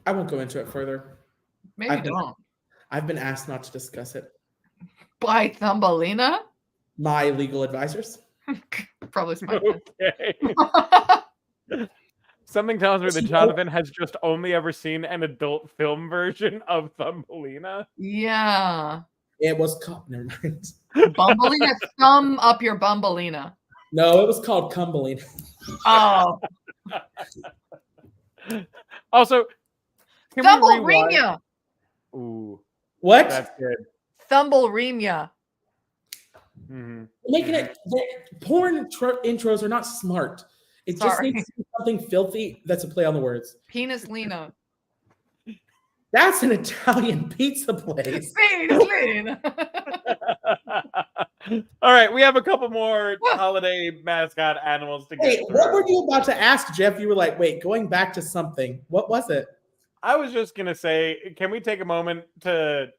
I won't go into it further. Maybe don't. I've been asked not to discuss it. By Thumbelina? My legal advisors. Probably smart. okay. Something tells me that Jonathan has just only ever seen an adult film version of Thumbelina. Yeah. It was called. Never mind. Bumbelina, thumb up your Bumbelina. No, it was called Cumbelina. Oh. Also, can we rewind? Thumbelina. Ooh, What? that's good. Thumbelina. Mhm. Making it porn intros are not smart. It just Sorry. needs to be something filthy that's a play on the words. Penis Lena. That's an Italian pizza place. Bean. All right, we have a couple more holiday mascot animals to get Wait, through. what were you about to ask, Jeff? You were like, wait, going back to something. What was it? I was just gonna say, can we take a moment to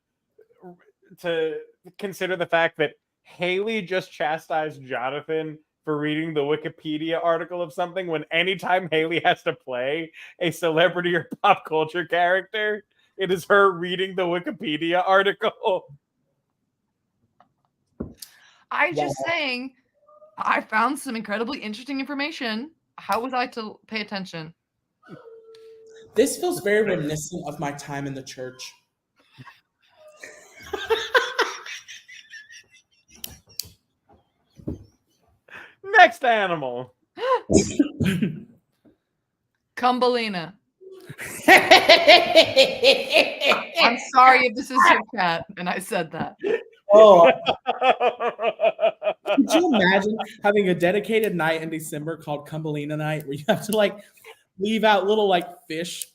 consider the fact that Haley just chastised Jonathan for reading the Wikipedia article of something when anytime Haley has to play a celebrity or pop culture character, it is her reading the Wikipedia article. I just saying, I found some incredibly interesting information. How was I to pay attention? This feels very reminiscent of my time in the church. Next animal. Cumbelina. I'm sorry if this is your cat, and I said that. Oh, could you imagine having a dedicated night in December called Cumbelina Night, where you have to like leave out little like fish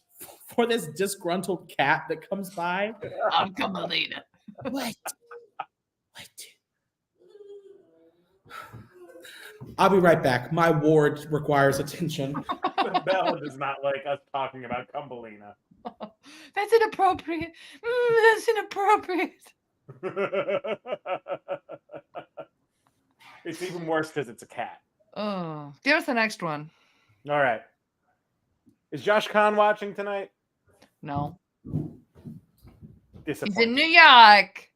for this disgruntled cat that comes by? I'm Cumbelina. What? I'll be right back. My ward requires attention. Bella does not like us talking about Cumbelina. That's inappropriate. That's inappropriate. It's even worse because it's a cat. Oh, give us the next one. All right. Is Josh Kahn watching tonight? No. He's Disappointing. in New York.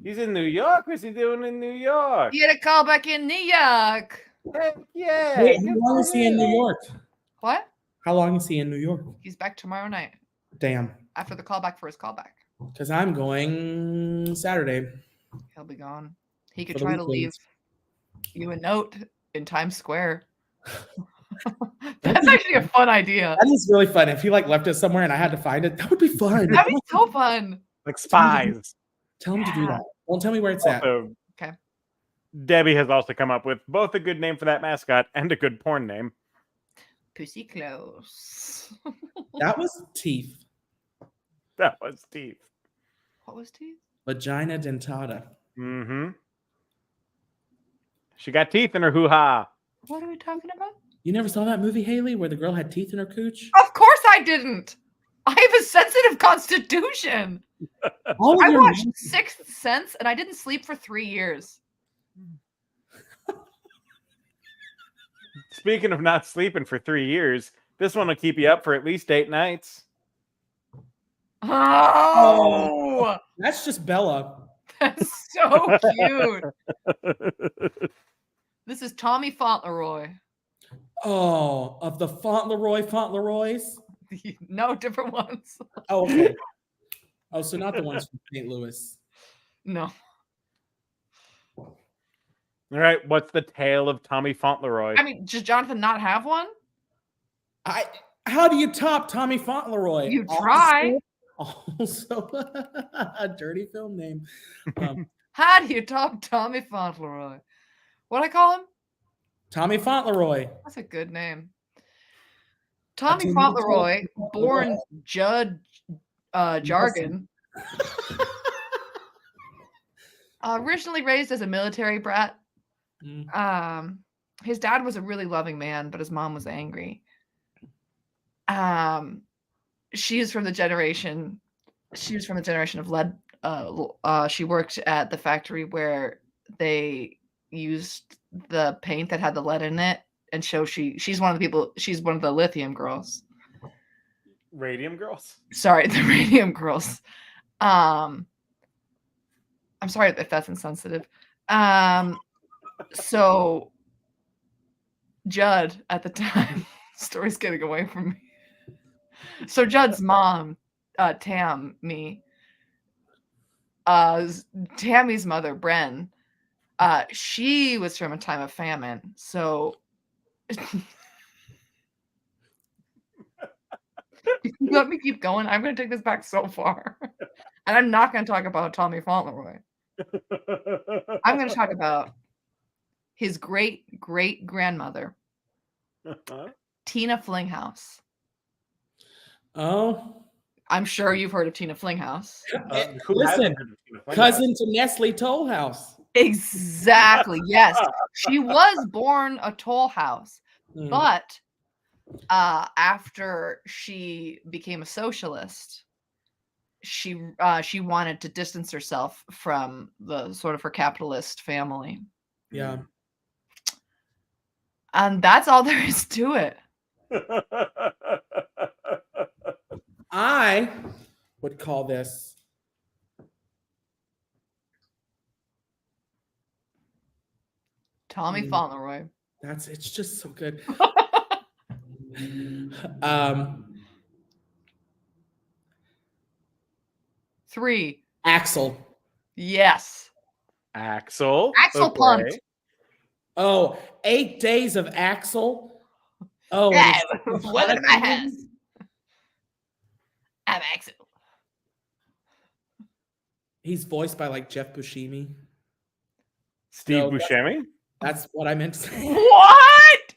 He's in New York? What's he doing in New York? He had a call back in New York. Heck yeah. Wait, Good how long for is he in New him. York? What? How long is he in New York? He's back tomorrow night Damn. after the callback for his callback. Because I'm going Saturday. He'll be gone. He could For the try to leave weekends. you a note in Times Square. That's actually a fun idea. That is really fun. If he like left it somewhere and I had to find it, that would be fun. That'd be so fun. Like spies. Tell him to do Yeah. that. Don't tell me where it's at. Also, Okay. Debbie has also come up with both a good name for that mascot and a good porn name. Pussy close. That was teeth. That was Steve. What was teeth? Vagina dentata. Mm-hmm. She got teeth in her hoo-ha. What are we talking about? You never saw that movie, Haley, where the girl had teeth in her cooch? Of course I didn't. I have a sensitive constitution. All of I your watched movies- Sixth Sense and I didn't sleep for 3 years. Speaking of not sleeping for 3 years, this one will keep you up for at least 8 nights. Oh, That's just Bella. that's so cute. This is Tommy Fauntleroy. Oh, of the Fauntleroys? No, different ones. Oh, okay. Oh, so not the ones from St. Louis. No. All right, what's the tale of Tommy Fauntleroy? I mean, does Jonathan not have one? How do you top Tommy Fauntleroy? You try. Also, a dirty film name. How do you top Tommy Fauntleroy? What I call him? Tommy Fauntleroy. That's a good name. Tommy do Fauntleroy, know. born Judd Jargon, originally raised as a military brat. Mm. His dad was a really loving man, but his mom was angry. She was from the generation of lead. She worked at the factory where they used the paint that had the lead in it, and she's one of the people. She's one of the lithium girls. Radium Girls? Sorry, the radium girls. I'm sorry if that's insensitive. So Judd at the time, story's getting away from me. So Judd's mom, Tammy's mother, Bren, she was from a time of famine. So let me keep going. I'm going to take this back so far. And I'm not going to talk about Tommy Fauntleroy. I'm going to talk about his great-great-grandmother, Tina Flinghouse. Oh, I'm sure you've heard of Tina Flinghouse. Who Listen, hasn't heard of Tina Flinghouse? cousin to Nestle Toll House. Exactly. Yes. She was born a toll house, Mm. but after she became a socialist, she wanted to distance herself from the sort of her capitalist family. Yeah. And that's all there is to it. I would call this Tommy Fauntleroy. it's just so good. 3. Axel. Yes. Axel. Axel Punt. Oh, 8 days of Axel. Oh, Yeah, and it's- welcome to my house. I'm Axel. He's voiced by like Jeff Buscemi. Steve No, Buscemi? That's what I meant to say. What?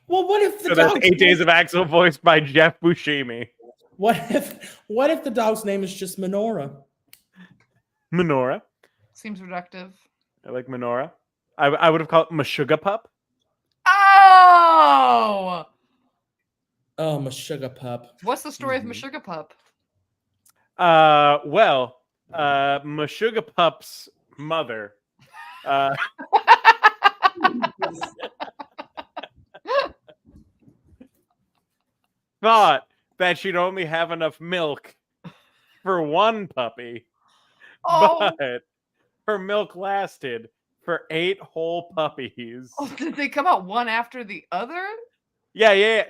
Well, what if the So that's dog's 8 days name- of Axel voiced by Jeff Buscemi. What if the dog's name is just Menorah? Menorah. Seems reductive. I like Menorah. I would have called it Meshuggah Pup. Oh! Oh, Meshuggah Pup. What's the story of Meshuggah Pup? Meshuggah Pup's mother thought that she'd only have enough milk for one puppy, Oh, but her milk lasted for 8 whole puppies. oh, did they come out one after the other? Yeah.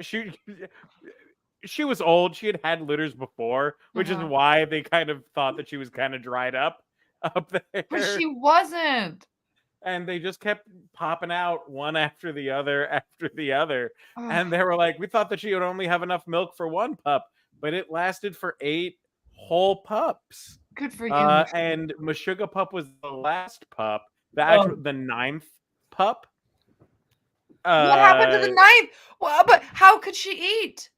She was old. She had had litters before, which is Uh-huh. why they kind of thought that she was kind of dried up there. But she wasn't. And they just kept popping out one after the other. Ugh. And they were like, we thought that she would only have enough milk for one pup, but it lasted for 8 whole pups. Good for you. And Meshuggah Pup was the last pup, the 9th pup. What happened to the 9th? Well, but how could she eat?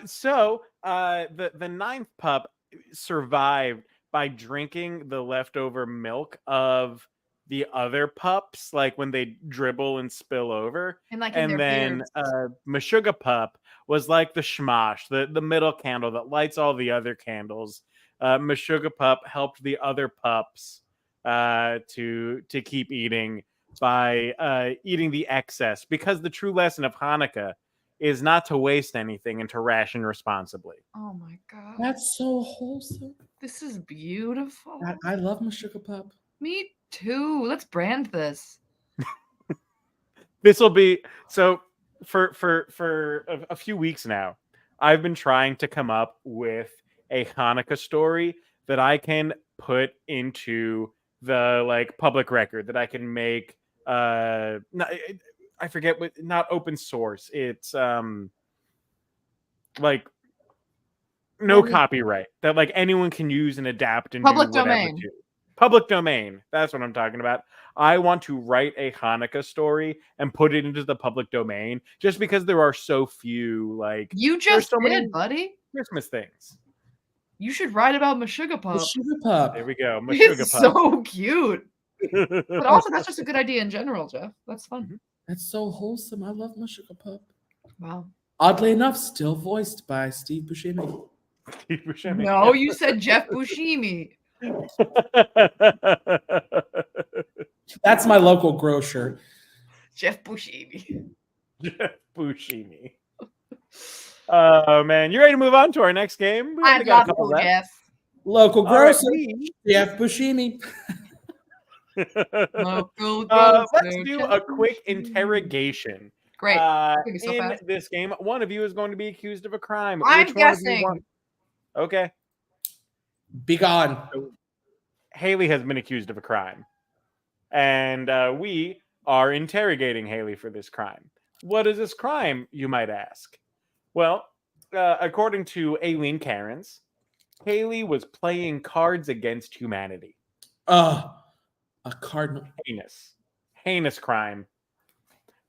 So the 9th pup survived by drinking the leftover milk of the other pups, like when they dribble and spill over. And like in their then beards. Meshuggah Pup was like the schmosh, the middle candle that lights all the other candles. Meshuggah Pup helped the other pups to keep eating by eating the excess, because the true lesson of Hanukkah is not to waste anything and to ration responsibly. Oh my god. That's so wholesome. This is beautiful. I love Meshuggah Pup. Me too. Let's brand this. This will be so for a few weeks now. I've been trying to come up with a Hanukkah story that I can put into the like public record, that I can make. I forget what, not open source. It's like no copyright, that like anyone can use and adapt and Public do whatever domain. to. Public domain. That's what I'm talking about. I want to write a Hanukkah story and put it into the public domain, just because there are so few like You there's just so did, many buddy. Christmas things. You should write about Meshuggah Pup. Meshuggah Pup. There we go. It's Meshuggah Pup. so cute. But also, that's just a good idea in general, Jeff. That's fun. That's so wholesome. I love Meshuggah Pup. Wow. Oddly enough, still voiced by Steve Buscemi. Steve Buscemi. No, you said Jeff Buscemi. That's my local grocer. Jeff Buscemi. Jeff Buscemi. Oh man, you ready to move on to our next game? We only I'd got a love couple to, left. Jeff. Local All right, grocer. Jeff Buscemi. Let's do a quick interrogation. Great. Maybe so In fast. this game, one of you is going to be accused of a crime. I'm Which one of you guessing. want- Okay. Be gone. Haley has been accused of a crime. And we are interrogating Haley for this crime. What is this crime, you might ask? Well, according to Aileen Cairns, Haley was playing cards against humanity. A cardinal. Heinous crime.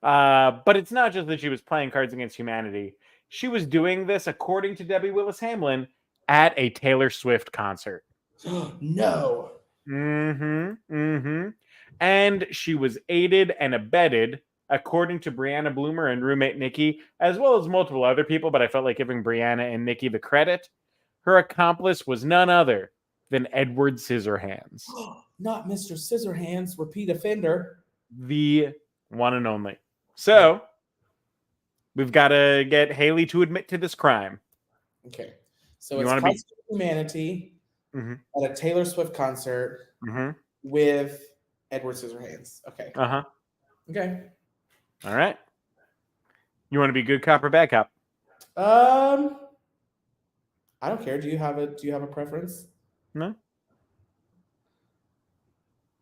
But it's not just that she was playing cards against humanity. She was doing this, according to Debbie Willis Hamlin, at a Taylor Swift concert. No. And she was aided and abetted, according to Brianna Bloomer and roommate Nikki, as well as multiple other people, but I felt like giving Brianna and Nikki the credit. Her accomplice was none other than Edward Scissorhands. Not Mr. Scissorhands, repeat offender. The one and only. So, we've got to get Haley to admit to this crime. Okay. So it's Cards Against Humanity at a Taylor Swift concert with Edward Scissorhands. Okay. Okay. All right. You want to be good cop or bad cop? I don't care. Do you have a preference? No.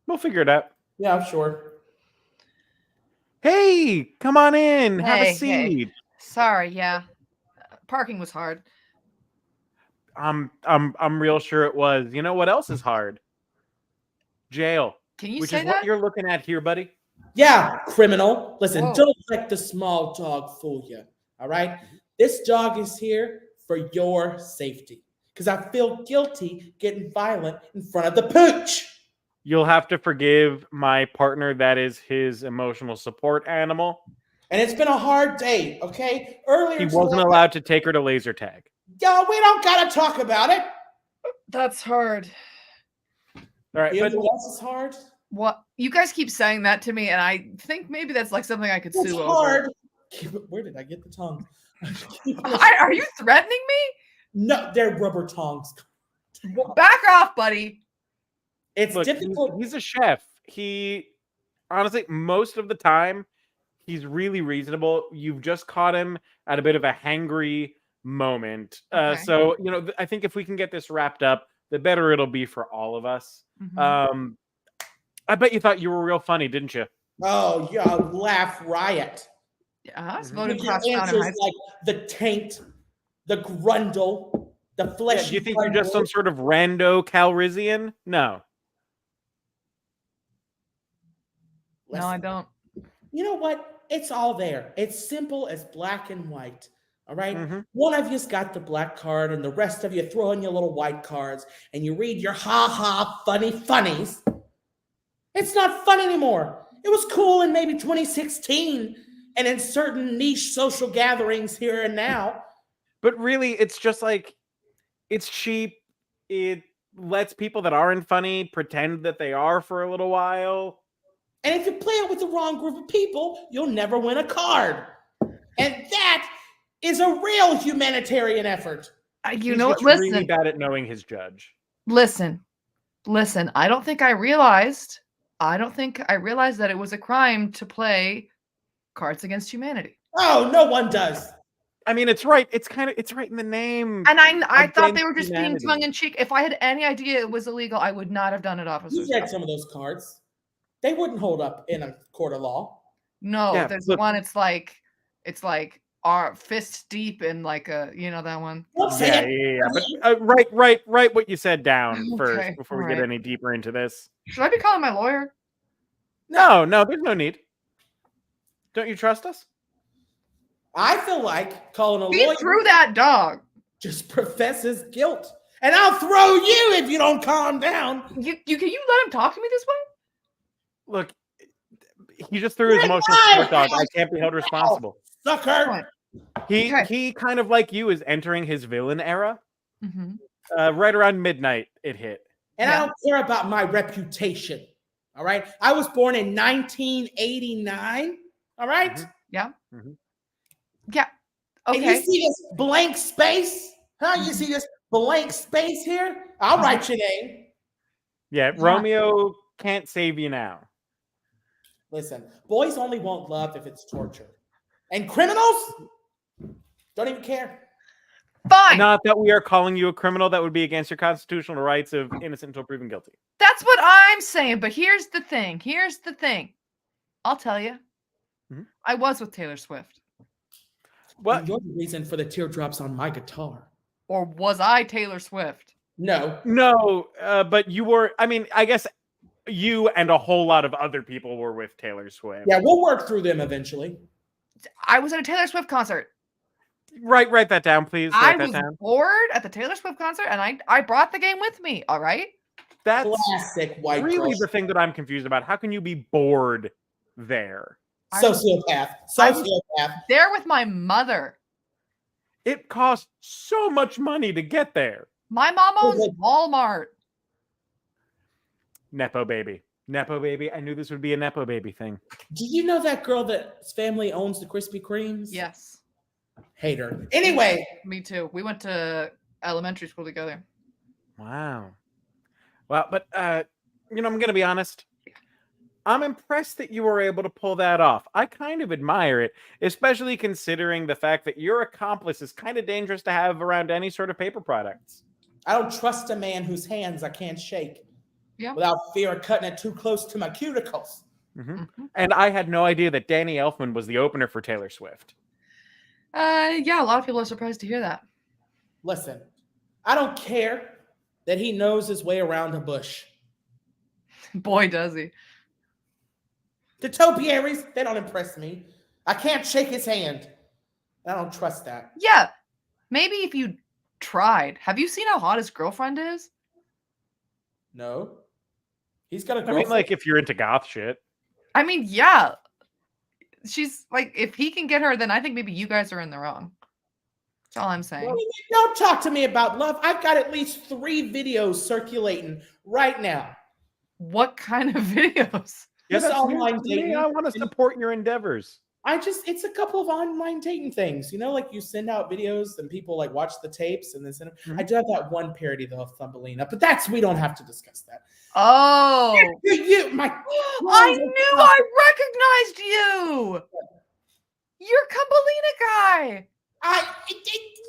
We'll figure it out. Yeah, sure. Hey, come on in. Have a seat. Hey. Sorry, yeah. Parking was hard. I'm real sure it was. You know what else is hard? Jail. Can you which say is that? what you're looking at here, buddy. Yeah, criminal. Listen, Whoa. Don't let the small dog fool you. All right? This dog is here for your safety. Because I feel guilty getting violent in front of the pooch. You'll have to forgive my partner. That is his emotional support animal. And it's been a hard day, okay? Earlier He wasn't allowed to take her to laser tag. Yo, we don't gotta talk about it. That's hard. All right, You but know what else is hard? What? You guys keep saying that to me, and I think maybe that's like something I could It's sue hard. Where did I get the tongue? over. Are you threatening me? No, they're rubber tongs. Well, back off, buddy. It's look, difficult. he's a chef. He honestly, most of the time, he's really reasonable. You've just caught him at a bit of a hangry moment. Okay. So, you know, I think if we can get this wrapped up, the better it'll be for all of us. I bet you thought you were real funny, didn't you? Oh, yeah, laugh riot. Yeah, I was Mhm. voting With your class down in answers high school. like the taint, the grundle, the fleshy. Do you think you're just some sort of rando Calrissian? No. No, I don't. You know what? It's all there. It's simple as black and white. All right? Mhm. One of you's got the black card, and the rest of you throw in your little white cards, and you read your ha-ha funny funnies. It's not fun anymore. It was cool in maybe 2016 and in certain niche social gatherings here and now. But really, it's just like, it's cheap. It lets people that aren't funny pretend that they are for a little while. And if you play it with the wrong group of people, you'll never win a card. And that is a real humanitarian effort. You He's know just what? really Listen. bad at knowing his judge. Listen. I don't think I realized that it was a crime to play Cards Against Humanity. Oh, no one does. I mean, it's right. It's right in the name. And I thought they Against were just humanity. being tongue in cheek. If I had any idea it was illegal, I would not have done it, officers. You read some of those cards. They wouldn't hold up in a court of law. No, Yeah, there's look- one. It's like our fist deep in like a, you know that one. Don't say Yeah. it. But write what you said down first Okay, before we all get right. any deeper into this. Should I be calling my lawyer? No, there's no need. Don't you trust us? I feel like calling a Feed lawyer through that dog. just professes guilt. And I'll throw you if you don't calm down. Can you let him talk to me this way? Look, he just threw his You're emotional lying. support dog. I can't be held responsible. Sucker. He kind of like you is entering his villain era. Mm-hmm. Right around midnight, it hit. And Yeah. I don't care about my reputation. All right. I was born in 1989. All right. Mhm. Yeah. Mhm. Yeah. And you Okay. see this blank space? Huh? You see this blank space here? I'll write your name. Yeah, Romeo can't save you now. Listen, boys only want love if it's torture. And criminals don't even care. Fine. Not that we are calling you a criminal. That would be against your constitutional rights of innocent until proven guilty. That's what I'm saying. But here's the thing. I'll tell you. Mhm. I was with Taylor Swift. What? And you're the reason for the teardrops on my guitar. Or was I Taylor Swift? No. No, but you were. I mean, I guess you and a whole lot of other people were with Taylor Swift. Yeah, we'll work through them eventually. I was at a Taylor Swift concert. Write that down, please. I Write that was down. bored at the Taylor Swift concert, and I brought the game with me. All right. That's Classic white really girl. the thing that I'm confused about. How can you be bored there? Sociopath. I was Sociopath. there with my mother. It costs so much money to get there. My mom owns Walmart. Nepo baby. Nepo baby. I knew this would be a Nepo baby thing. Do you know that girl that's family owns the Krispy Kremes? Yes. Hate her. Anyway. Me too. We went to elementary school together. Wow. Well, but I'm gonna be honest. I'm impressed that you were able to pull that off. I kind of admire it, especially considering the fact that your accomplice is kind of dangerous to have around any sort of paper products. I don't trust a man whose hands I can't shake without fear of cutting it too close to my cuticles. And I had no idea that Danny Elfman was the opener for Taylor Swift. Yeah, a lot of people are surprised to hear that. Listen, I don't care that he knows his way around a bush. Boy, does he. The topiaries, they don't impress me. I can't shake his hand. I don't trust that. Yeah, maybe if you tried. Have you seen how hot his girlfriend is? No. He's got a I girlfriend. mean, like, if you're into goth shit. I mean, yeah. She's like, if he can get her, then I think maybe you guys are in the wrong. That's all I'm saying. Don't talk to me about love. I've got at least 3 videos circulating right now. What kind of videos? Yeah, Just online dating. I want to support your endeavors. It's a couple of online dating things. You know, like you send out videos and people like watch the tapes and then send them. I do have that one parody though of Thumbelina, but we don't have to discuss that. Oh, I knew I recognized you. You're Cumbelina guy.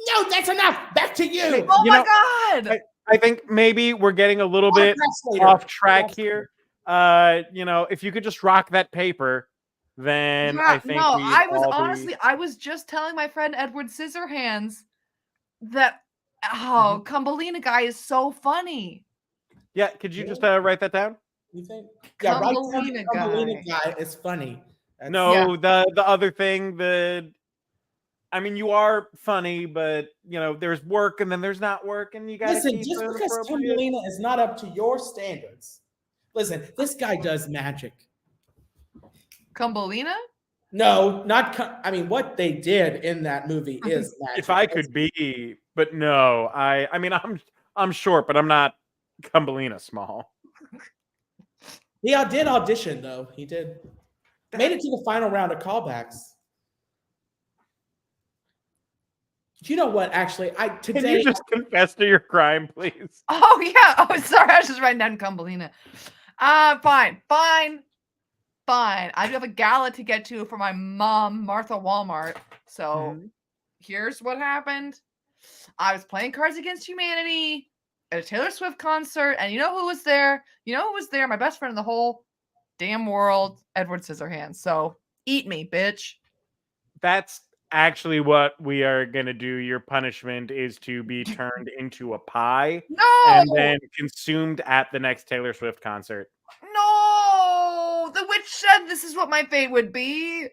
No, that's enough. Back to you. Oh my God. I think maybe we're getting a little bit off track here. If you could just rock that paper, then I think I was just telling my friend Edward Scissorhands that Cumbelina guy is so funny. Yeah, could you just write that down? You think? Yeah, Cumbelina guy is funny. The other thing you are funny, but there's work and then there's not work, and you gotta listen. Just because Thumbelina is not up to your standards, listen. This guy does magic. Cumbelina? No, not. What they did in that movie is magic. If I could be, but no, I'm short, but I'm not Cumbelina small. He did audition though. He did. Made it to the final round of callbacks. You know what? Actually, today. Can you just confess to your crime, please? Oh yeah. Oh, sorry. I was just writing down Cumbelina. Fine. I do have a gala to get to for my mom, Martha Walmart. So here's what happened. I was playing Cards Against Humanity at a Taylor Swift concert, and you know who was there? My best friend in the whole damn world, Edward Scissorhands. So eat me, bitch. That's actually what we are gonna do. Your punishment is to be turned into a pie and then consumed at the next Taylor Swift concert. No, the witch said this is what my fate would be.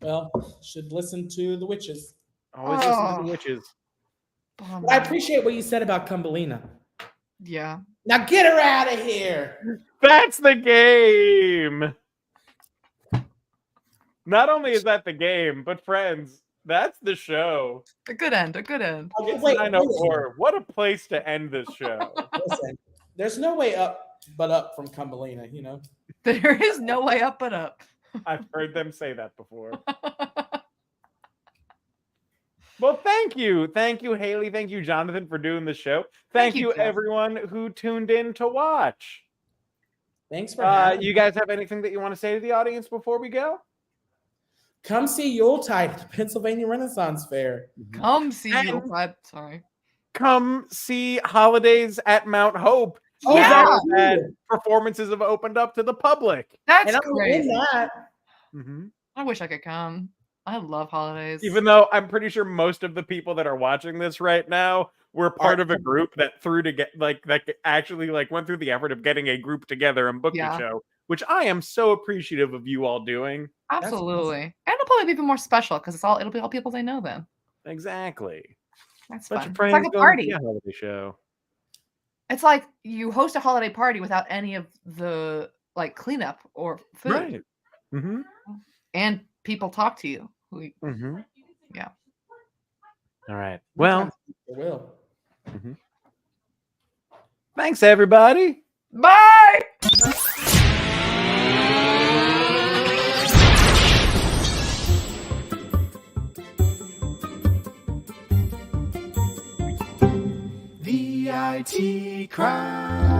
Well, should listen to the witches. Always listen to the witches. But I appreciate what you said about Cumbelina. Yeah. Now get her out of here. That's the game. Not only is that the game, but friends, that's the show. A good end. Wait, 904. What a place to end this show. Listen, there's no way up but up from Cumbelina, There is no way up but up. I've heard them say that before. Well, thank you, Haley. Thank you, Jonathan, for doing the show. Thank you, everyone who tuned in to watch. Thanks for having you guys have anything that you want to say to the audience before we go? Come see Yuletide at the Pennsylvania Renaissance Fair. Come see Yuletide. Sorry. Come see Holidays at Mount Hope. That performances have opened up to the public. That's crazy. That. I wish I could come. I love holidays. Even though I'm pretty sure most of the people that are watching this right now were part of a group that actually went through the effort of getting a group together and booked a show, which I am so appreciative of you all doing. Absolutely. And it'll probably be even more special because it'll be all people they know then. Exactly. That's Bunch fun. of friends It's like a going to party. see a holiday show. It's like you host a holiday party without any of the cleanup or food. Right. Mm-hmm. And people talk to you. Mm-hmm. Yeah. All right. Well, Will. mm-hmm. Thanks, everybody. Bye. The IT Crowd.